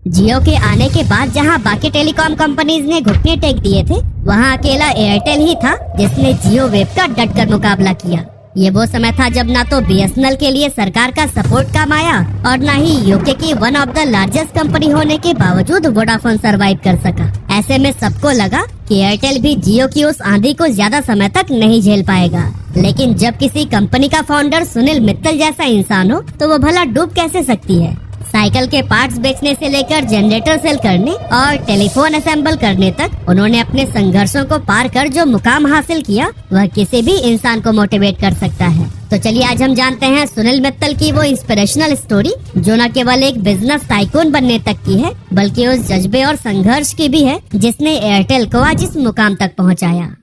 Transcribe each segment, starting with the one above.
जियो के आने के बाद जहां बाकी टेलीकॉम कंपनीज ने घुटने टेक दिए थे, वहां अकेला एयरटेल ही था जिसने जियो वेव का डटकर मुकाबला किया। ये वो समय था जब ना तो बीएसएनएल के लिए सरकार का सपोर्ट काम आया और ना ही यूके की one of the largest company होने के बावजूद वोडाफोन सरवाइव कर सका। ऐसे में सबको लगा कि एयरटेल भी जियो की उस आंधी को ज्यादा समय तक नहीं झेल पाएगा। लेकिन जब किसी कंपनी का फाउंडर सुनील मित्तल जैसा इंसान हो तो वो भला डूब कैसे सकती है। साइकिल के पार्ट्स बेचने से लेकर जनरेटर सेल करने और टेलीफोन असेंबल करने तक उन्होंने अपने संघर्षों को पार कर जो मुकाम हासिल किया वह किसी भी इंसान को मोटिवेट कर सकता है। तो चलिए आज हम जानते हैं सुनील मित्तल की वो इंस्पिरेशनल स्टोरी जो न केवल एक बिजनेस टाइकून बनने तक की है बल्कि उस जज्बे और संघर्ष की भी है जिसने एयरटेल को आज इस मुकाम तक पहुँचाया।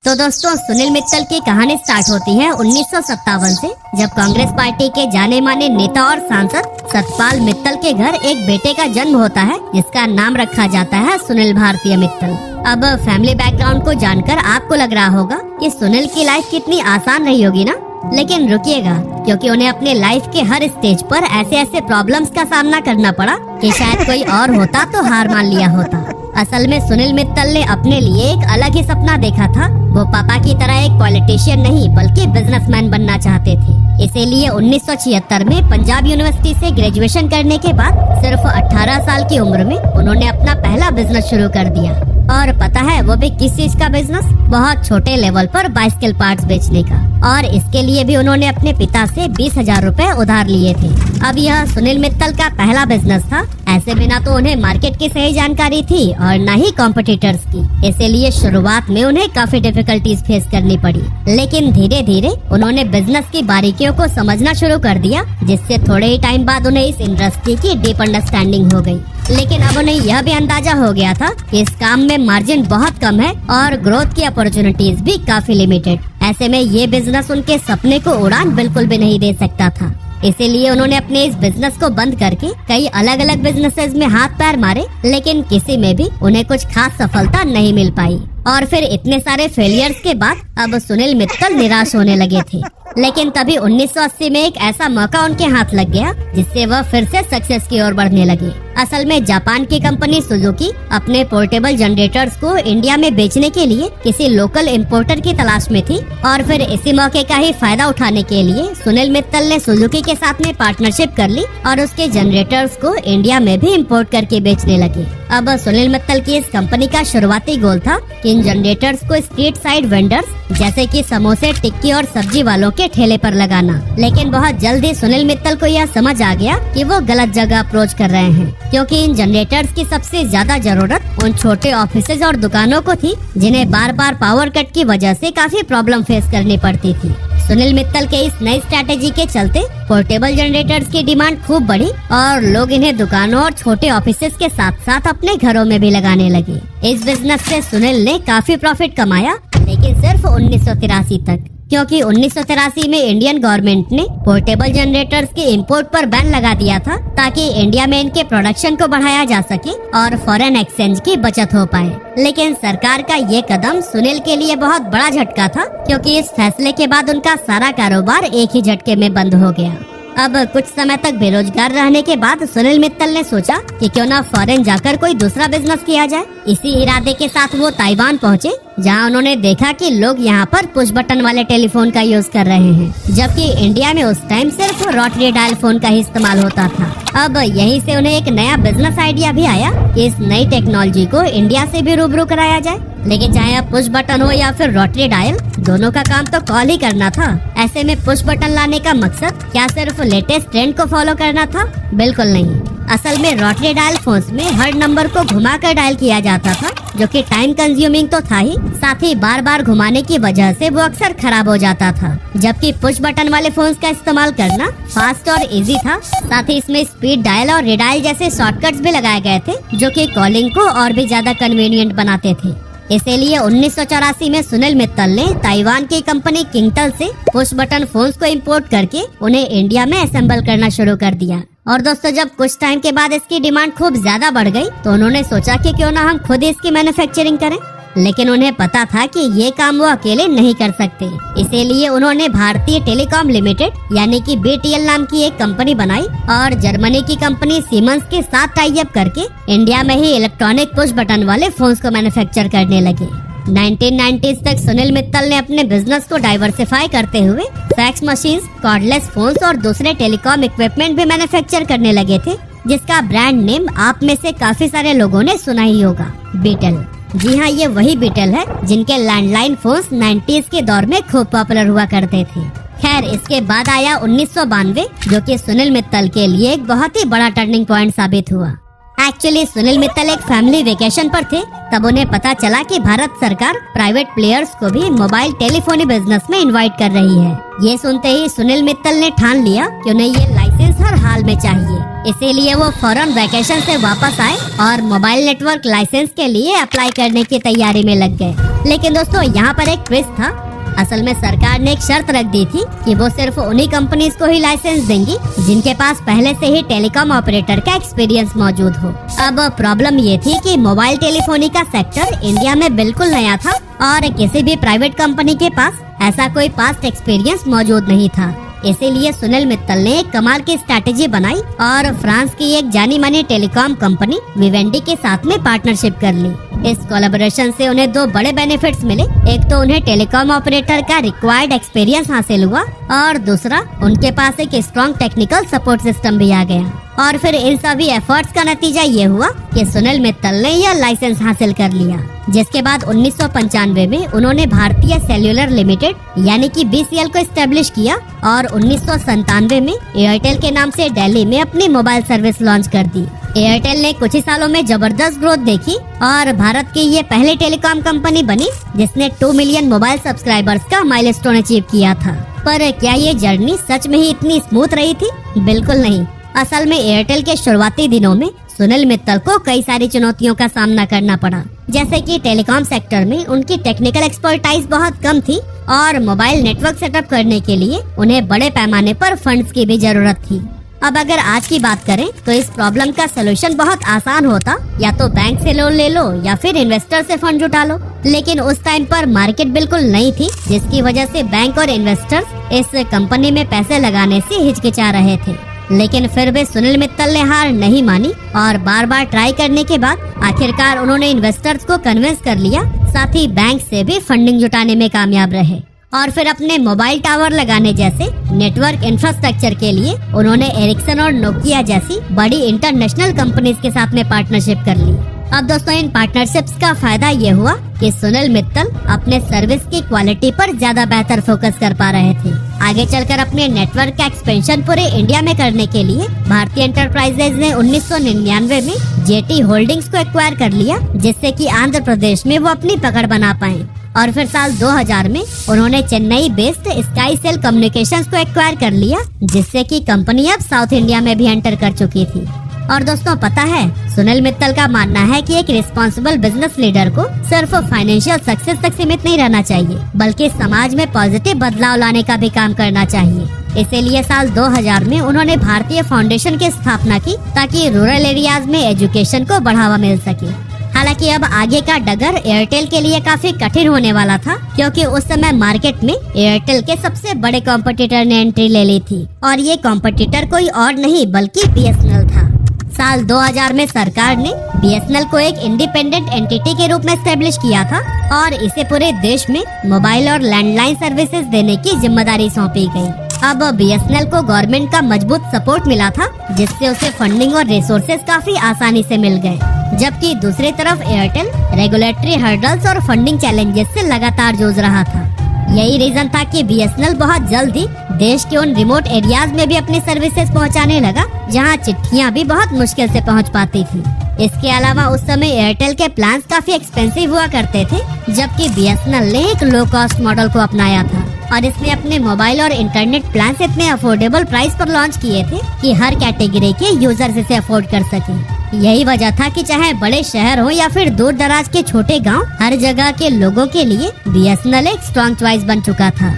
तो दोस्तों, सुनील मित्तल की कहानी स्टार्ट होती है 1957 से, जब कांग्रेस पार्टी के जाने माने नेता और सांसद सतपाल मित्तल के घर एक बेटे का जन्म होता है जिसका नाम रखा जाता है सुनील भारतीय मित्तल। अब फैमिली बैकग्राउंड को जानकर आपको लग रहा होगा कि सुनील की लाइफ कितनी आसान रही होगी ना, लेकिन रुकिएगा क्योंकि उन्हें अपने लाइफ के हर स्टेज पर ऐसे ऐसे प्रॉब्लम्स का सामना करना पड़ा कि शायद कोई और होता तो हार मान लिया होता। असल में सुनील मित्तल ने अपने लिए एक अलग ही सपना देखा था। वो पापा की तरह एक पॉलिटिशियन नहीं बल्कि बिजनेसमैन बनना चाहते थे। इसीलिए 1976 में पंजाब यूनिवर्सिटी से ग्रेजुएशन करने के बाद सिर्फ 18 साल की उम्र में उन्होंने अपना पहला बिजनेस शुरू कर दिया। और पता है वो भी किस चीज का बिजनेस? बहुत छोटे लेवल पर बाइसिकल पार्ट्स बेचने का। और इसके लिए भी उन्होंने अपने पिता से 20,000 रुपए उधार लिए थे। अब यह सुनील मित्तल का पहला बिजनेस था। ऐसे में ना तो उन्हें मार्केट की सही जानकारी थी और न ही कॉम्पिटिटर्स की, इसीलिए शुरुआत में उन्हें काफी डिफिकल्टीज फेस करनी पड़ी। लेकिन धीरे धीरे उन्होंने बिजनेस की बारीकियों को समझना शुरू कर दिया, जिससे थोड़े ही टाइम बाद उन्हें इस इंडस्ट्री की डीप अंडरस्टैंडिंग हो गई। लेकिन अब उन्हें यह भी अंदाजा हो गया था कि इस काम में मार्जिन बहुत कम है और ग्रोथ की अपॉर्चुनिटीज भी काफी लिमिटेड। ऐसे में ये बिजनेस उनके सपने को उड़ान बिल्कुल भी नहीं दे सकता था। इसीलिए उन्होंने अपने इस बिजनेस को बंद करके कई अलग अलग बिजनेसेस में हाथ पैर मारे, लेकिन किसी में भी उन्हें कुछ खास सफलता नहीं मिल पाई। और फिर इतने सारे फेलियर्स के बाद अब सुनील मित्तल निराश होने लगे थे। लेकिन तभी 1980 में एक ऐसा मौका उनके हाथ लग गया जिससे वह फिर से सक्सेस की ओर बढ़ने लगे। असल में जापान की कंपनी सुजुकी अपने पोर्टेबल जनरेटर्स को इंडिया में बेचने के लिए किसी लोकल इंपोर्टर की तलाश में थी और फिर इसी मौके का ही फायदा उठाने के लिए सुनील मित्तल ने सुजुकी के साथ में पार्टनरशिप कर ली और उसके जनरेटर्स को इंडिया में भी इंपोर्ट करके बेचने लगे। अब सुनील मित्तल की इस कंपनी का शुरुआती गोल था कि इन जनरेटर्स को स्ट्रीट साइड वेंडर्स जैसे कि समोसे, टिक्की और सब्जी वालों के ठेले पर लगाना। लेकिन बहुत जल्द ही सुनील मित्तल को यह समझ आ गया कि वो गलत जगह अप्रोच कर रहे हैं, क्योंकि इन जनरेटर्स की सबसे ज्यादा जरूरत उन छोटे ऑफिसेज और दुकानों को थी जिन्हें बार बार पावर कट की वजह से काफी प्रॉब्लम फेस करनी पड़ती थी। सुनील मित्तल के इस नई स्ट्रैटेजी के चलते पोर्टेबल जनरेटर्स की डिमांड खूब बढ़ी और लोग इन्हें दुकानों और छोटे ऑफिसेज के साथ साथ अपने घरों में भी लगाने लगे। इस बिजनेस से सुनील ने काफी प्रॉफिट कमाया, लेकिन सिर्फ 1983 तक, क्योंकि 1983 में इंडियन गवर्नमेंट ने पोर्टेबल जनरेटर्स के इंपोर्ट पर बैन लगा दिया था ताकि इंडिया में इनके प्रोडक्शन को बढ़ाया जा सके और फॉरेन एक्सचेंज की बचत हो पाए। लेकिन सरकार का ये कदम सुनील के लिए बहुत बड़ा झटका था, क्योंकि इस फैसले के बाद उनका सारा कारोबार एक ही झटके में बंद हो गया। अब कुछ समय तक बेरोजगार रहने के बाद सुनील मित्तल ने सोचा कि क्यों ना फॉरेन जाकर कोई दूसरा बिजनेस किया जाए। इसी इरादे के साथ वो ताइवान पहुँचे, जहां उन्होंने देखा कि लोग यहां पर पुश बटन वाले टेलीफोन का यूज कर रहे हैं, जबकि इंडिया में उस टाइम सिर्फ रोटरी डायल फोन का ही इस्तेमाल होता था। अब यहीं से उन्हें एक नया बिजनेस आइडिया भी आया कि इस नई टेक्नोलॉजी को इंडिया से भी रूबरू कराया जाए। लेकिन चाहे अब पुश बटन हो या फिर रोटरी डायल, दोनों का काम तो कॉल ही करना था। ऐसे में पुश बटन लाने का मकसद क्या सिर्फ लेटेस्ट ट्रेंड को फॉलो करना था? बिल्कुल नहीं। असल में रोटरी डायल फोन्स में हर नंबर को घुमाकर डायल किया जाता था, जो कि टाइम कंज्यूमिंग तो था ही, साथ ही बार बार घुमाने की वजह से वो अक्सर खराब हो जाता था। जबकि पुश बटन वाले फोन्स का इस्तेमाल करना फास्ट और इजी था। साथ ही इसमें स्पीड डायल और रिडायल जैसे शॉर्टकट्स भी लगाए गए थे, जो कि कॉलिंग को और भी ज्यादा कन्वीनियंट बनाते थे। इसीलिए 1984 में सुनील मित्तल ने ताइवान की कंपनी किंगटेल से पुश बटन फोन्स को इंपोर्ट करके उन्हें इंडिया में असेंबल करना शुरू कर दिया। और दोस्तों, जब कुछ टाइम के बाद इसकी डिमांड खूब ज्यादा बढ़ गई तो उन्होंने सोचा कि क्यों ना हम खुद ही इसकी मैन्युफैक्चरिंग करें। लेकिन उन्हें पता था कि ये काम वो अकेले नहीं कर सकते। इसीलिए उन्होंने भारतीय टेलीकॉम लिमिटेड यानी कि BTL नाम की एक कंपनी बनाई और जर्मनी की कंपनी सीमेंस के साथ टाई अप करके इंडिया में ही इलेक्ट्रॉनिक पुश बटन वाले फोन्स को मैन्युफैक्चर करने लगे। 1990s तक सुनील मित्तल ने अपने बिजनेस को डाइवर्सिफाई करते हुए फैक्स मशीन्स, कॉर्डलेस फोन्स और दूसरे टेलीकॉम इक्विपमेंट भी मैन्युफैक्चर करने लगे थे, जिसका ब्रांड नेम आप में से काफी सारे लोगों ने सुना ही होगा, बीटल। जी हाँ, ये वही बीटल है जिनके लैंडलाइन फोन्स 90s के दौर में खूब पॉपुलर हुआ करते थे। खैर, इसके बाद आया 1992, जो कि सुनील मित्तल के लिए एक बहुत ही बड़ा टर्निंग पॉइंट साबित हुआ। एक्चुअली सुनील मित्तल एक फैमिली वेकेशन पर थे, तब उन्हें पता चला कि भारत सरकार प्राइवेट प्लेयर्स को भी मोबाइल टेलीफोनी बिजनेस में इनवाइट कर रही है। ये सुनते ही सुनील मित्तल ने ठान लिया कि उन्हें ये लाइसेंस हर हाल में चाहिए। इसीलिए वो फौरन वेकेशन से वापस आए और मोबाइल नेटवर्क लाइसेंस के लिए अप्लाई करने की तैयारी में लग गए। लेकिन दोस्तों, यहाँ पर एक ट्विस्ट था। असल में सरकार ने एक शर्त रख दी थी कि वो सिर्फ उन्हीं कंपनीज को ही लाइसेंस देंगी जिनके पास पहले से ही टेलीकॉम ऑपरेटर का एक्सपीरियंस मौजूद हो। अब प्रॉब्लम ये थी कि मोबाइल टेलीफोनी का सेक्टर इंडिया में बिल्कुल नया था और किसी भी प्राइवेट कंपनी के पास ऐसा कोई पास्ट एक्सपीरियंस मौजूद नहीं था। इसीलिए सुनील मित्तल ने एक कमाल की स्ट्रैटेजी बनाई और फ्रांस की एक जानी मानी टेलीकॉम कंपनी विवेंडी के साथ में पार्टनरशिप कर ली। इस कोलैबोरेशन से उन्हें दो बड़े बेनिफिट्स मिले। एक तो उन्हें टेलीकॉम ऑपरेटर का रिक्वायर्ड एक्सपीरियंस हासिल हुआ और दूसरा उनके पास एक स्ट्रॉन्ग टेक्निकल सपोर्ट सिस्टम भी आ गया। और फिर इन सभी एफर्ट्स का नतीजा ये हुआ कि सुनील मित्तल ने यह लाइसेंस हासिल कर लिया, जिसके बाद 1995 में उन्होंने भारतीय सेल्युलर लिमिटेड यानी कि BCL को एस्टेब्लिश किया और 1997 में एयरटेल के नाम से दिल्ली में अपनी मोबाइल सर्विस लॉन्च कर दी। एयरटेल ने कुछ ही सालों में जबरदस्त ग्रोथ देखी और भारत की ये पहली टेलीकॉम कंपनी बनी जिसने 2 मिलियन मोबाइल सब्सक्राइबर्स का माइलस्टोन अचीव किया था। पर क्या ये जर्नी सच में ही इतनी स्मूथ रही थी? बिल्कुल नहीं। असल में एयरटेल के शुरुआती दिनों में सुनील मित्तल को कई सारी चुनौतियों का सामना करना पड़ा, जैसे कि टेलीकॉम सेक्टर में उनकी टेक्निकल एक्सपर्टाइज बहुत कम थी और मोबाइल नेटवर्क सेटअप करने के लिए उन्हें बड़े पैमाने पर फंड्स की भी जरूरत थी। अब अगर आज की बात करें तो इस प्रॉब्लम का सोल्यूशन बहुत आसान होता, या तो बैंक से लोन ले लो या फिर इन्वेस्टर से फंड जुटा लो। लेकिन उस टाइम पर मार्केट बिल्कुल नई थी, जिसकी वजह से बैंक और इन्वेस्टर्स इस कंपनी में पैसे लगाने से हिचकिचा रहे थे। लेकिन फिर भी सुनील मित्तल ने हार नहीं मानी और बार बार ट्राई करने के बाद आखिरकार उन्होंने इन्वेस्टर्स को कन्विंस कर लिया, साथ ही बैंक से भी फंडिंग जुटाने में कामयाब रहे। और फिर अपने मोबाइल टावर लगाने जैसे नेटवर्क इंफ्रास्ट्रक्चर के लिए उन्होंने एरिक्सन और नोकिया जैसी बड़ी इंटरनेशनल कंपनीज के साथ में पार्टनरशिप कर ली। अब दोस्तों, इन पार्टनरशिप्स का फायदा ये हुआ कि सुनील मित्तल अपने सर्विस की क्वालिटी पर ज्यादा बेहतर फोकस कर पा रहे थे। आगे चलकर अपने नेटवर्क का एक्सपेंशन पूरे इंडिया में करने के लिए भारतीय एंटरप्राइजेज ने 1999 में जेटी होल्डिंग्स को एक्वायर कर लिया, जिससे कि आंध्र प्रदेश में वो अपनी पकड़ बना पाए। और फिर साल 2000 में उन्होंने Chennai based Sky Cell Communications को एक्वायर कर लिया, जिससे कि कंपनी अब साउथ इंडिया में भी एंटर कर चुकी थी। और दोस्तों, पता है, सुनील मित्तल का मानना है कि एक रिस्पॉन्सिबल बिजनेस लीडर को सिर्फ फाइनेंशियल सक्सेस तक सीमित नहीं रहना चाहिए, बल्कि समाज में पॉजिटिव बदलाव लाने का भी काम करना चाहिए। इसीलिए साल 2000 में उन्होंने भारतीय फाउंडेशन की स्थापना की ताकि रूरल एरियाज में एजुकेशन को बढ़ावा मिल सके। हालांकि अब आगे का डगर एयरटेल के लिए काफी कठिन होने वाला था, क्योंकि उस समय मार्केट में एयरटेल के सबसे बड़े कॉम्पिटिटर ने एंट्री ले ली थी और ये कॉम्पिटिटर कोई और नहीं बल्कि BSNL था। साल 2000 में सरकार ने BSNL को एक इंडिपेंडेंट एंटिटी के रूप में एस्टेब्लिश किया था और इसे पूरे देश में मोबाइल और लैंडलाइन सर्विसेज देने की जिम्मेदारी सौंपी गई। अब BSNL को गवर्नमेंट का मजबूत सपोर्ट मिला था, जिससे उसे फंडिंग और रिसोर्सेज काफी आसानी से मिल गए, जबकि दूसरी तरफ एयरटेल रेगुलेटरी हर्डल्स और फंडिंग चैलेंजेस से लगातार जूझ रहा था। यही रीजन था कि BSNL बहुत जल्द ही देश के उन रिमोट एरियाज में भी अपनी सर्विसेज पहुंचाने लगा, जहां चिट्ठियां भी बहुत मुश्किल से पहुंच पाती थी। इसके अलावा उस समय एयरटेल के प्लान्स काफी एक्सपेंसिव हुआ करते थे, जबकि BSNL ने एक लो कॉस्ट मॉडल को अपनाया था और इसने अपने मोबाइल और इंटरनेट प्लान्स इतने अफोर्डेबल प्राइस पर लॉन्च किए थे कि हर कैटेगरी के यूजर्स इसे अफोर्ड कर सके। यही वजह था कि चाहे बड़े शहर हो या फिर दूर दराज के छोटे गांव, हर जगह के लोगों के लिए BSNL एक स्ट्रॉन्ग चॉइस बन चुका था।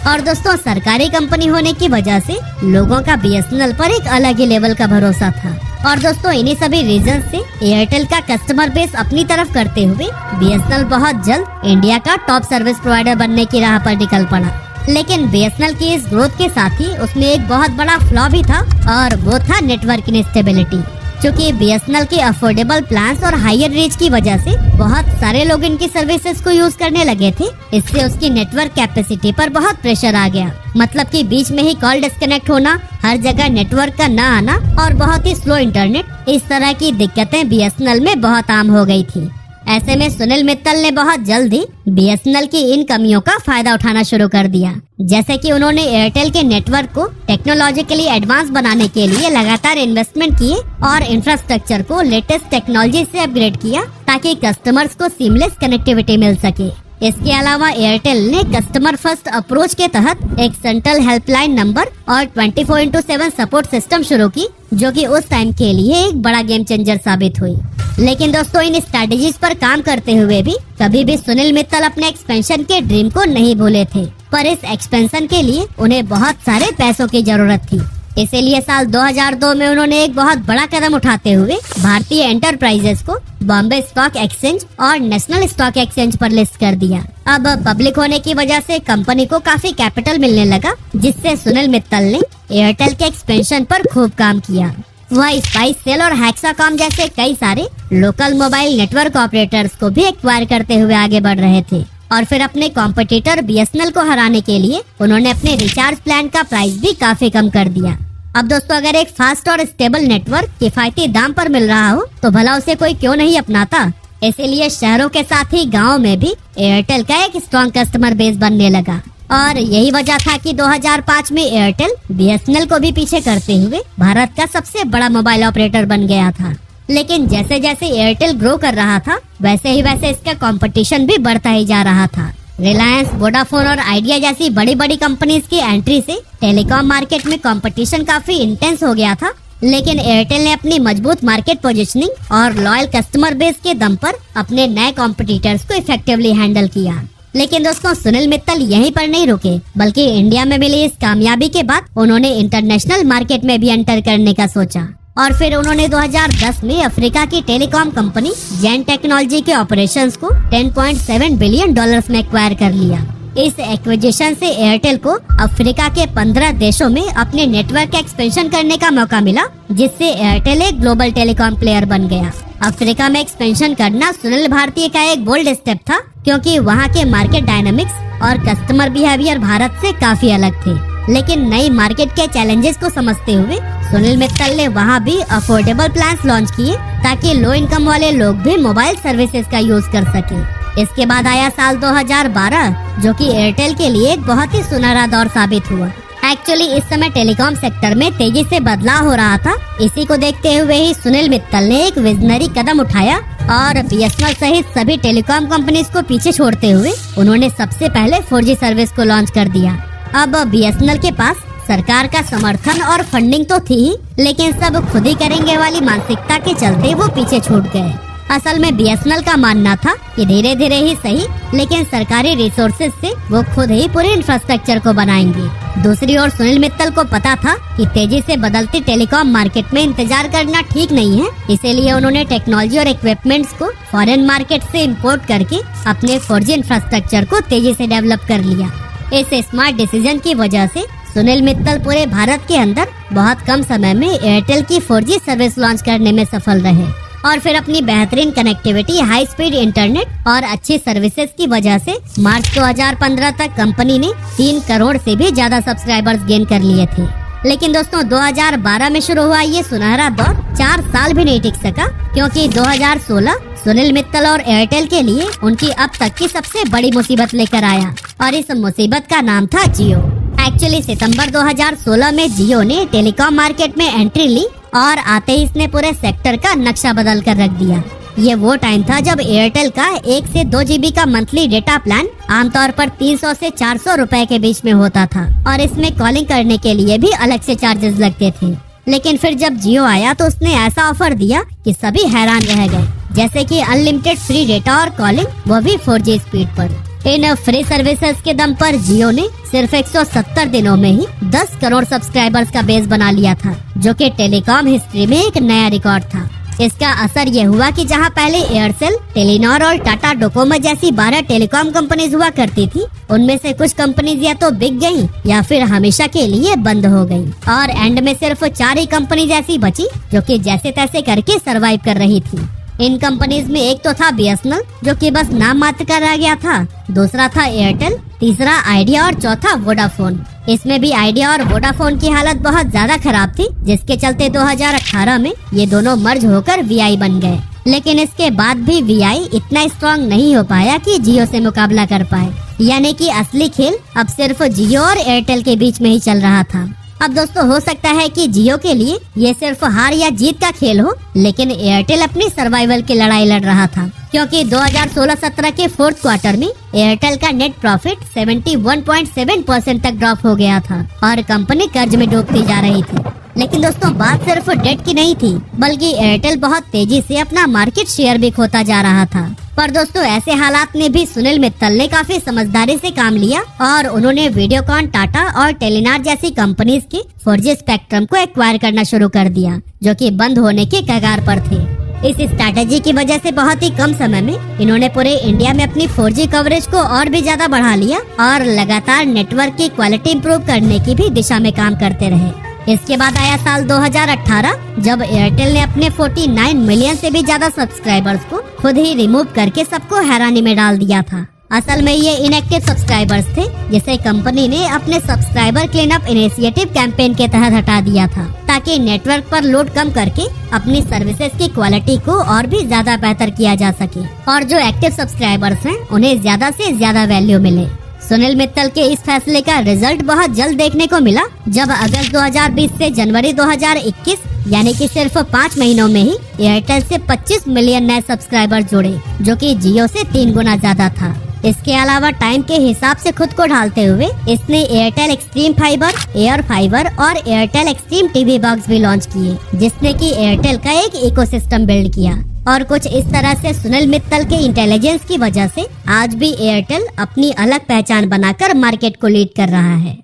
और दोस्तों, सरकारी कंपनी होने की वजह से लोगों का BSNL पर एक अलग ही लेवल का भरोसा था। और दोस्तों इन्हीं सभी रीजन से एयरटेल का कस्टमर बेस अपनी तरफ करते हुए बीएसएनएल बहुत जल्द इंडिया का टॉप सर्विस प्रोवाइडर बनने की राह पर निकल पड़ा। लेकिन बीएसएनएल की इस ग्रोथ के साथ ही उसमें एक बहुत बड़ा फ्लॉ भी था और वो था नेटवर्क इंस्टेबिलिटी। क्योंकि बीएसएनएल के अफोर्डेबल प्लान्स और हायर रीच की वजह से बहुत सारे लोग इनकी सर्विसेज को यूज करने लगे थे। इससे उसकी नेटवर्क कैपेसिटी पर बहुत प्रेशर आ गया। मतलब कि बीच में ही कॉल डिस्कनेक्ट होना, हर जगह नेटवर्क का न आना और बहुत ही स्लो इंटरनेट, इस तरह की दिक्कतें बीएसएनएल में बहुत आम हो गई थी। ऐसे में सुनील मित्तल ने बहुत जल्द ही बीएसएनएल की इन कमियों का फायदा उठाना शुरू कर दिया। जैसे कि उन्होंने एयरटेल के नेटवर्क को टेक्नोलॉजिकली एडवांस बनाने के लिए लगातार इन्वेस्टमेंट किए और इंफ्रास्ट्रक्चर को लेटेस्ट टेक्नोलॉजी से अपग्रेड किया ताकि कस्टमर्स को सीमलेस कनेक्टिविटी मिल सके। इसके अलावा एयरटेल ने कस्टमर फर्स्ट अप्रोच के तहत एक सेंट्रल हेल्पलाइन नंबर और 24/7 सपोर्ट सिस्टम शुरू की, जो कि उस टाइम के लिए एक बड़ा गेम चेंजर साबित हुई। लेकिन दोस्तों इन स्ट्रेटेजीज पर काम करते हुए भी कभी भी सुनील मित्तल अपने एक्सपेंशन के ड्रीम को नहीं भूले थे, पर इस एक्सपेंशन के लिए उन्हें बहुत सारे पैसों की जरूरत थी। इसीलिए साल 2002 में उन्होंने एक बहुत बड़ा कदम उठाते हुए भारतीय एंटरप्राइजेस को बॉम्बे स्टॉक एक्सचेंज और नेशनल स्टॉक एक्सचेंज पर लिस्ट कर दिया। अब पब्लिक होने की वजह से कंपनी को काफी कैपिटल मिलने लगा, जिससे सुनील मित्तल ने एयरटेल के एक्सपेंशन पर खूब काम किया। वह स्पाइस सेल और हैक्साकॉम जैसे कई सारे लोकल मोबाइल नेटवर्क ऑपरेटर्स को भी एक्वायर करते हुए आगे बढ़ रहे थे। और फिर अपने कॉम्पिटिटर बीएसएनएल को हराने के लिए उन्होंने अपने रिचार्ज प्लान का प्राइस भी काफी कम कर दिया। अब दोस्तों अगर एक फास्ट और स्टेबल नेटवर्क किफायती दाम पर मिल रहा हो तो भला उसे कोई क्यों नहीं अपनाता। इसीलिए शहरों के साथ ही गाँव में भी एयरटेल का एक स्ट्रॉन्ग कस्टमर बेस बनने लगा। और यही वजह था कि 2005 में एयरटेल बीएसएनएल को भी पीछे करते हुए भारत का सबसे बड़ा मोबाइल ऑपरेटर बन गया था। लेकिन जैसे जैसे एयरटेल ग्रो कर रहा था वैसे ही वैसे इसका कंपटीशन भी बढ़ता ही जा रहा था। रिलायंस, वोडाफोन और आइडिया जैसी बड़ी बड़ी कंपनीज की एंट्री से टेलीकॉम मार्केट में कंपटीशन काफी इंटेंस हो गया था। लेकिन एयरटेल ने अपनी मजबूत मार्केट पोजीशनिंग और लॉयल कस्टमर बेस के दम पर अपने नए कॉम्पिटिटर्स को इफेक्टिवली हैंडल किया। लेकिन दोस्तों सुनील मित्तल यहीं पर नहीं रुके, बल्कि इंडिया में मिली इस कामयाबी के बाद उन्होंने इंटरनेशनल मार्केट में भी एंटर करने का सोचा। और फिर उन्होंने 2010 में अफ्रीका की टेलीकॉम कंपनी जेन टेक्नोलॉजी के ऑपरेशंस को $10.7 बिलियन में एक्वायर कर लिया। इस एक्विजिशन से एयरटेल को अफ्रीका के 15 देशों में अपने नेटवर्क एक्सपेंशन करने का मौका मिला, जिससे एयरटेल एक ग्लोबल टेलीकॉम प्लेयर बन गया। अफ्रीका में एक्सपेंशन करना सुनील भारती का एक बोल्ड स्टेप था, क्योंकि वहाँ के मार्केट डायनामिक्स और कस्टमर बिहेवियर भारत से काफी अलग थे। लेकिन नई मार्केट के चैलेंजेस को समझते हुए सुनील मित्तल ने वहाँ भी अफोर्डेबल प्लान्स लॉन्च किए ताकि लो इनकम वाले लोग भी मोबाइल सर्विसेज का यूज कर सके। इसके बाद आया साल 2012, जो कि एयरटेल के लिए एक बहुत ही सुनहरा दौर साबित हुआ। एक्चुअली इस समय टेलीकॉम सेक्टर में तेजी से बदलाव हो रहा था। इसी को देखते हुए ही सुनील मित्तल ने एक विजनरी कदम उठाया और बीएसएनएल सहित सभी टेलीकॉम कंपनीज को पीछे छोड़ते हुए उन्होंने सबसे पहले 4G सर्विस को लॉन्च कर दिया। अब बीएसएनएल के पास सरकार का समर्थन और फंडिंग तो थी ही, लेकिन सब खुद ही करेंगे वाली मानसिकता के चलते वो पीछे छूट गए। असल में बीएसएनएल का मानना था कि धीरे धीरे ही सही, लेकिन सरकारी रिसोर्सेज से वो खुद ही पूरे इंफ्रास्ट्रक्चर को बनाएंगे। दूसरी ओर सुनील मित्तल को पता था कि तेजी से बदलती टेलीकॉम मार्केट में इंतजार करना ठीक नहीं है। इसीलिए उन्होंने टेक्नोलॉजी और इक्विपमेंट्स को फॉरेन मार्केट से इंपोर्ट करके अपने 4G इंफ्रास्ट्रक्चर को तेजी से डेवलप कर लिया। इस स्मार्ट डिसीजन की वजह से सुनील मित्तल पूरे भारत के अंदर बहुत कम समय में एयरटेल की 4G सर्विस लॉन्च करने में सफल रहे और फिर अपनी बेहतरीन कनेक्टिविटी, हाई स्पीड इंटरनेट और अच्छी सर्विसेज की वजह से मार्च 2015 तक कंपनी ने 3 करोड़ से भी ज्यादा सब्सक्राइबर्स गेन कर लिए थे। लेकिन दोस्तों 2012 में शुरू हुआ ये सुनहरा दौर 4 साल भी नहीं टिक सका, क्योंकि 2016 सुनील मित्तल और एयरटेल के लिए उनकी अब तक की सबसे बड़ी मुसीबत लेकर आया और इस मुसीबत का नाम था जियो। एक्चुअली सितंबर 2016 में जियो ने टेलीकॉम मार्केट में एंट्री ली और आते ही इसने पूरे सेक्टर का नक्शा बदल कर रख दिया। ये वो टाइम था जब एयरटेल का 1 से 2 GB का मंथली डेटा प्लान आमतौर पर 300 से 400 रुपए के बीच में होता था और इसमें कॉलिंग करने के लिए भी अलग से चार्जेस लगते थे। लेकिन फिर जब जियो आया तो उसने ऐसा ऑफर दिया कि सभी हैरान रह गए, जैसे कि अनलिमिटेड फ्री डेटा और कॉलिंग, वो भी 4G स्पीड पर। इन फ्री सर्विसेज के दम पर जियो ने सिर्फ 170 दिनों में ही 10 करोड़ सब्सक्राइबर्स का बेस बना लिया था, जो कि टेलीकॉम हिस्ट्री में एक नया रिकॉर्ड था। इसका असर ये हुआ कि जहां पहले एयरसेल, टेलीनॉर और टाटा डोकोमो जैसी 12 टेलीकॉम कंपनीज हुआ करती थी, उनमें से कुछ कंपनीज या तो बिक गयी या फिर हमेशा के लिए बंद हो गयी और एंड में सिर्फ 4 ही कंपनीज ऐसी बची जो कि जैसे तैसे करके सरवाइव कर रही थी। इन कंपनीज में एक तो था बीएसएनएल, जो कि बस नाम मात्र का रह गया था, दूसरा था एयरटेल, तीसरा आइडिया और चौथा वोडाफोन। इसमें भी आइडिया और वोडाफोन की हालत बहुत ज्यादा खराब थी, जिसके चलते 2018 में ये दोनों मर्ज होकर वीआई बन गए। लेकिन इसके बाद भी वीआई इतना स्ट्रॉन्ग नहीं हो पाया कि जियो से मुकाबला कर पाए, यानी कि असली खेल अब सिर्फ जियो और एयरटेल के बीच में ही चल रहा था। अब दोस्तों, हो सकता है कि जियो के लिए ये सिर्फ हार या जीत का खेल हो, लेकिन एयरटेल अपनी सर्वाइवल की लड़ाई लड़ रहा था, क्योंकि 2016-17 के फोर्थ क्वार्टर में एयरटेल का नेट प्रॉफिट 71.7% तक ड्रॉप हो गया था और कंपनी कर्ज में डूबती जा रही थी। लेकिन दोस्तों, बात सिर्फ डेट की नहीं थी, बल्कि एयरटेल बहुत तेजी से अपना मार्केट शेयर भी खोता जा रहा था। पर दोस्तों, ऐसे हालात में भी सुनील मित्तल ने काफी समझदारी से काम लिया और उन्होंने वीडियोकॉन, टाटा और टेलीनॉर जैसी कंपनीज के 4G स्पेक्ट्रम को एक्वायर करना शुरू कर दिया, जो कि बंद होने के कगार पर थे। इस स्ट्रैटेजी की वजह से बहुत ही कम समय में इन्होंने पूरे इंडिया में अपनी 4G कवरेज को और भी ज्यादा बढ़ा लिया और लगातार नेटवर्क की क्वालिटी इंप्रूव करने की भी दिशा में काम करते रहे। इसके बाद आया साल 2018, जब एयरटेल ने अपने 49 मिलियन से भी ज्यादा सब्सक्राइबर्स को खुद ही रिमूव करके सबको हैरानी में डाल दिया था। असल में ये इनएक्टिव सब्सक्राइबर्स थे, जिसे कंपनी ने अपने subscriber clean up initiative campaign के तहत हटा दिया था, ताकि नेटवर्क पर लोड कम करके अपनी सर्विसेज की क्वालिटी को और भी ज्यादा बेहतर किया जा सके और जो एक्टिव सब्सक्राइबर्स हैं उन्हें ज्यादा से ज्यादा वैल्यू मिले। सुनील मित्तल के इस फैसले का रिजल्ट बहुत जल्द देखने को मिला, जब अगस्त 2020 से जनवरी 2021 यानी कि सिर्फ 5 महीनों में ही एयरटेल से 25 मिलियन नए सब्सक्राइबर जुड़े, जो कि जियो से 3 गुना ज्यादा था। इसके अलावा टाइम के हिसाब से खुद को ढालते हुए इसने Airtel extreme fibre, air fibre और एयरटेल एक्सट्रीम टीवी बॉक्स भी लॉन्च किए, जिसने कि एयरटेल का एक इकोसिस्टम बिल्ड किया। और कुछ इस तरह से सुनील मित्तल के इंटेलिजेंस की वजह से आज भी एयरटेल अपनी अलग पहचान बनाकर मार्केट को लीड कर रहा है।